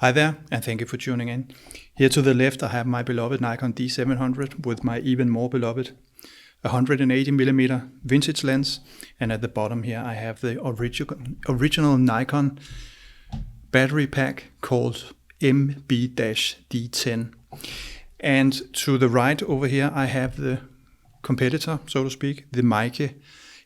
Hi there, and thank you for tuning in. Here to the left, I have my beloved Nikon D700 with my even more beloved 180mm vintage lens, and at the bottom here I have the original Nikon battery pack called MB-D10. And to the right over here I have the competitor, so to speak, the Meike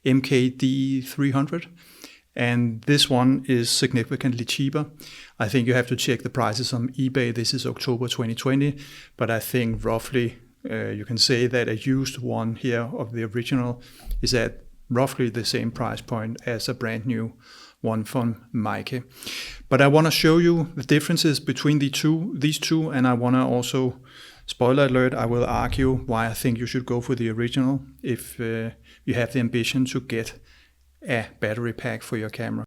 MKD300. And this one is significantly cheaper. I think you have to check the prices on eBay. This is October 2020, but I think roughly you can say that a used one here of the original is at roughly the same price point as a brand new one from Meike. But I want to show you the differences between these two, and I want to also, spoiler alert, I will argue why I think you should go for the original if you have the ambition to get a battery pack for your camera.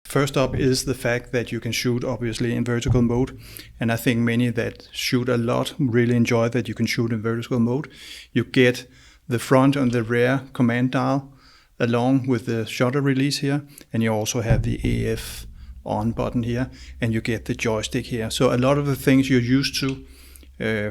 First up is the fact that you can shoot obviously in vertical mode, and I think many that shoot a lot really enjoy that you can shoot in vertical mode. You get the front and the rear command dial along with the shutter release here, and you also have the AF on button here, and you get the joystick here. So a lot of the things you're used to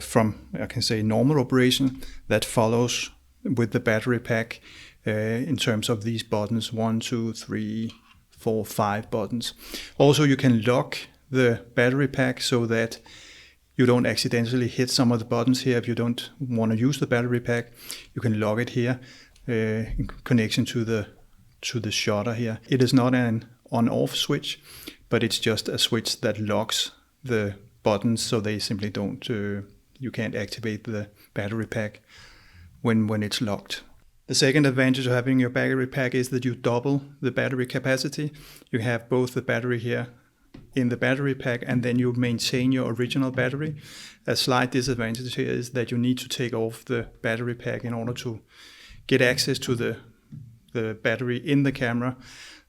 from, I can say, normal operation that follows with the battery pack in terms of these buttons, 1, 2, 3, 4, 5 buttons. Also, you can lock the battery pack so that you don't accidentally hit some of the buttons here. If you don't want to use the battery pack, you can lock it here in connection to the shutter here. It is not an on-off switch, but it's just a switch that locks the buttons so they simply don't, you can't activate the battery pack when it's locked. The second advantage of having your battery pack is that you double the battery capacity. You have both the battery here in the battery pack, and then you maintain your original battery. A slight disadvantage here is that you need to take off the battery pack in order to get access to the battery in the camera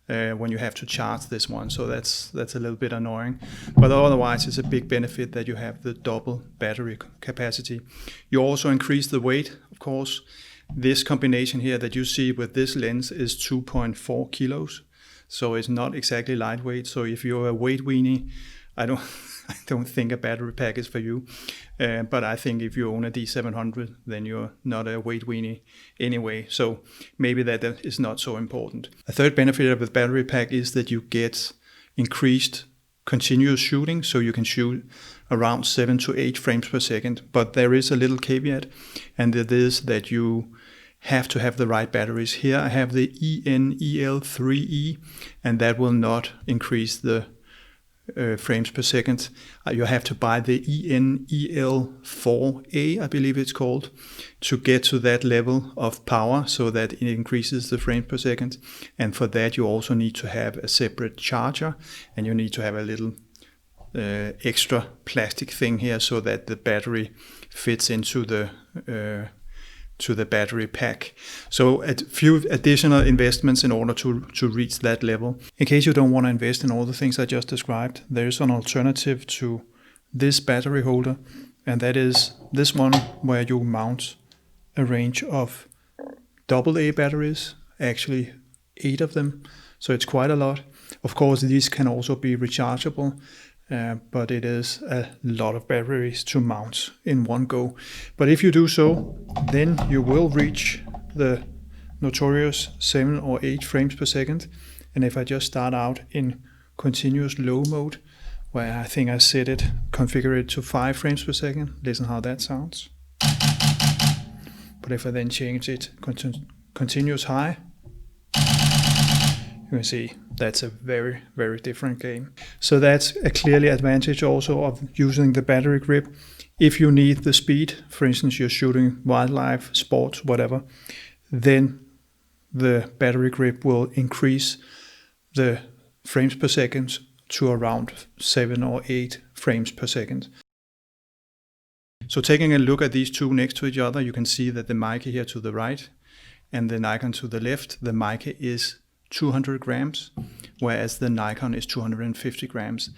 when you have to charge this one. So that's a little bit annoying. But otherwise, it's a big benefit that you have the double battery capacity. You also increase the weight, of course. This combination here that you see with this lens is 2.4 kilos, so it's not exactly lightweight. So if you're a weight weenie, I don't think a battery pack is for you. But I think if you own a D700, then you're not a weight weenie anyway. So maybe that is not so important. A third benefit of the battery pack is that you get increased continuous shooting, so you can shoot around 7 to 8 frames per second. But there is a little caveat, and that is that you have to have the right batteries. Here I have the EN-EL3E, and that will not increase the frames per second. You have to buy the EN-EL4A, I believe it's called, to get to that level of power so that it increases the frames per second. And for that you also need to have a separate charger, and you need to have a little extra plastic thing here so that the battery fits into the battery pack. So a few additional investments in order to reach that level. In case you don't want to invest in all the things I just described, there is an alternative to this battery holder, and that is this one, where you mount a range of AA batteries, actually 8 of them, so it's quite a lot. Of course, these can also be rechargeable, but it is a lot of batteries to mount in one go. But if you do so, then you will reach the notorious 7 or 8 frames per second. And if I just start out in continuous low mode, where I think I configure it to 5 frames per second, listen how that sounds. But if I then change it continuous high, you can see that's a very, very different game. So that's a clearly advantage also of using the battery grip. If you need the speed, for instance, you're shooting wildlife, sports, whatever, then the battery grip will increase the frames per second to around 7 or 8 frames per second. So taking a look at these two next to each other, you can see that the Meike here to the right and the Nikon to the left, the Meike is 200 grams, whereas the Nikon is 250 grams.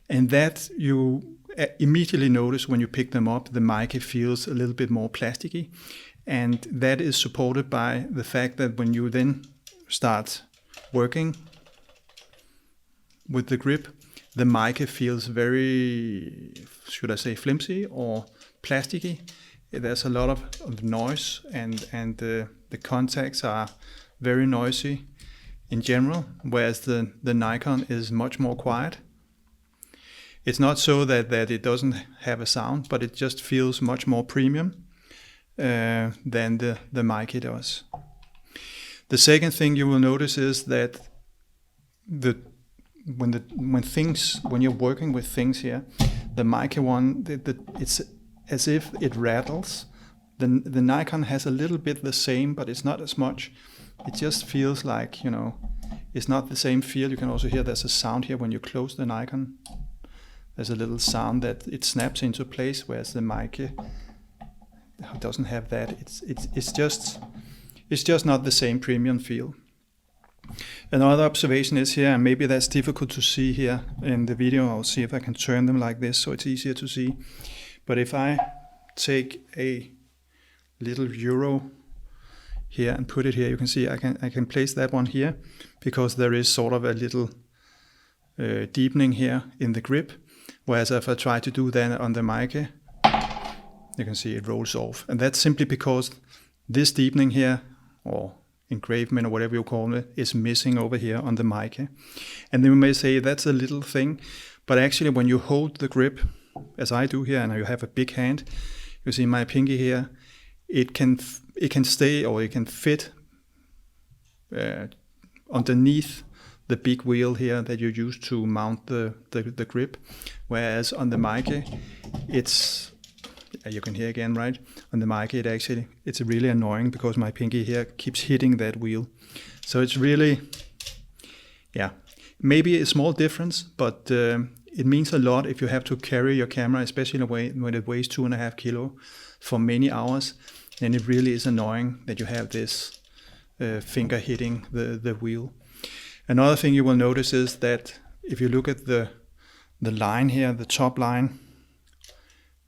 And that you immediately notice when you pick them up. The Meike feels a little bit more plasticky, and that is supported by the fact that when you then start working with the grip, the mica feels very, should I say, flimsy or plasticky. There's a lot of noise, and the contacts are very noisy in general, whereas the Nikon is much more quiet. It's not so that it doesn't have a sound, but it just feels much more premium than the mica does. The second thing you will notice is that when you're working with things here, the mica one, it's as if it rattles. The Nikon has a little bit the same, but it's not as much. It just feels like, it's not the same feel. You can also hear there's a sound here when you close the Nikon. There's a little sound that it snaps into place, whereas the mica doesn't have that. It's just not the same premium feel. Another observation is here, and maybe that's difficult to see here in the video. I'll see if I can turn them like this so it's easier to see. But if I take a little euro here and put it here, you can see I can place that one here, because there is sort of a little deepening here in the grip. Whereas if I try to do that on the mica, you can see it rolls off. And that's simply because this deepening here, or engravement or whatever you call it, is missing over here on the mica. And then we may say that's a little thing, but actually when you hold the grip, as I do here, and you have a big hand, you see my pinky here, it can stay, or it can fit underneath the big wheel here that you use to mount the grip. Whereas on the mica, it's, you can hear again, right? On the mica, it's really annoying because my pinky here keeps hitting that wheel. So it's really, maybe a small difference, but it means a lot if you have to carry your camera, especially when it weighs 2.5 kilo for many hours. And it really is annoying that you have this finger hitting the wheel. Another thing you will notice is that if you look at the line here, the top line,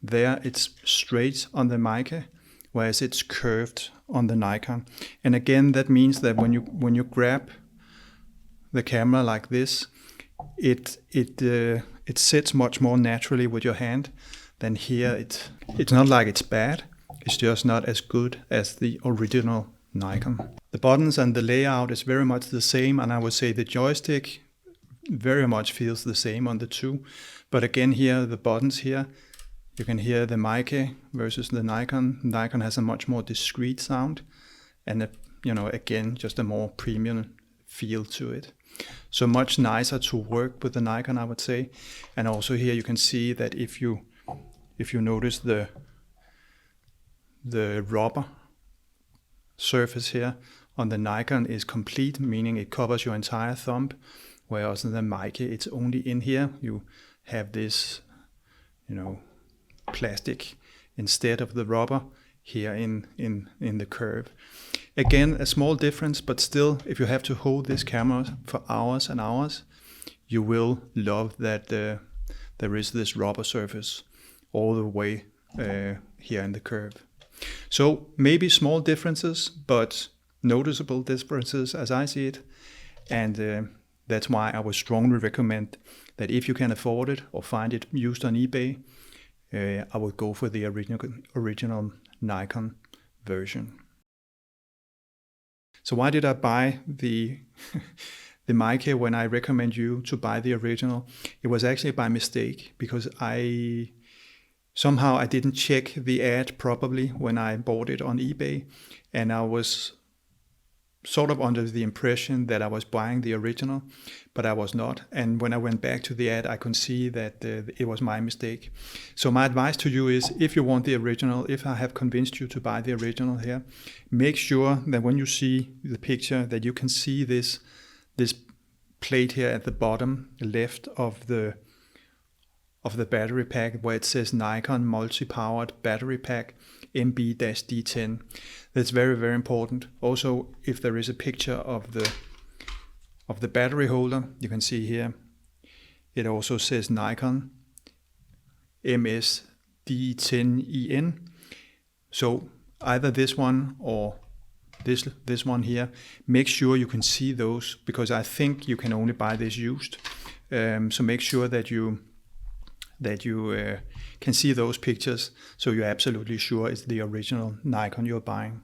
there it's straight on the mica, whereas it's curved on the Nikon. And again, that means that when you grab the camera like this, it sits much more naturally with your hand than here. It's not like it's bad, it's just not as good as the original Nikon. The buttons and the layout is very much the same, and I would say the joystick very much feels the same on the two. But again here, the buttons here, you can hear the mica versus the Nikon. Nikon has a much more discreet sound, and again, just a more premium feel to it. So much nicer to work with the Nikon, I would say. And also here you can see that if you notice the rubber surface here on the Nikon is complete, meaning it covers your entire thumb, whereas in the mica it's only in here. You have this, plastic instead of the rubber here in the curve. Again, a small difference, but still, if you have to hold this camera for hours and hours, you will love that there is this rubber surface all the way here in the curve. So maybe small differences, but noticeable differences as I see it. And that's why I would strongly recommend that if you can afford it or find it used on eBay, I would go for the original Nikon version. So why did I buy the mica when I recommend you to buy the original? It was actually by mistake, because I didn't check the ad properly when I bought it on eBay, and I was sort of under the impression that I was buying the original, but I was not. And when I went back to the ad, I could see that it was my mistake. So my advice to you is, if you want the original, if I have convinced you to buy the original here, make sure that when you see the picture that you can see this plate here at the bottom left of the battery pack, where it says Nikon multi-powered battery pack MB-D10. That's very, very important. Also, if there is a picture of the battery holder, you can see here, it also says Nikon MS-D10EN. So either this one or this one here, make sure you can see those, because I think you can only buy this used. So make sure that you can see those pictures, so you're absolutely sure it's the original Nikon you're buying.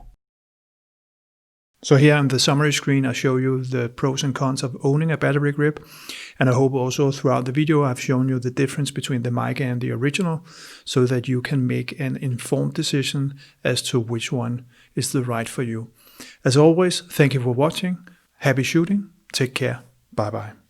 So here on the summary screen, I show you the pros and cons of owning a battery grip. And I hope also throughout the video I've shown you the difference between the Mica and the original, so that you can make an informed decision as to which one is the right for you. As always, thank you for watching. Happy shooting. Take care. Bye bye.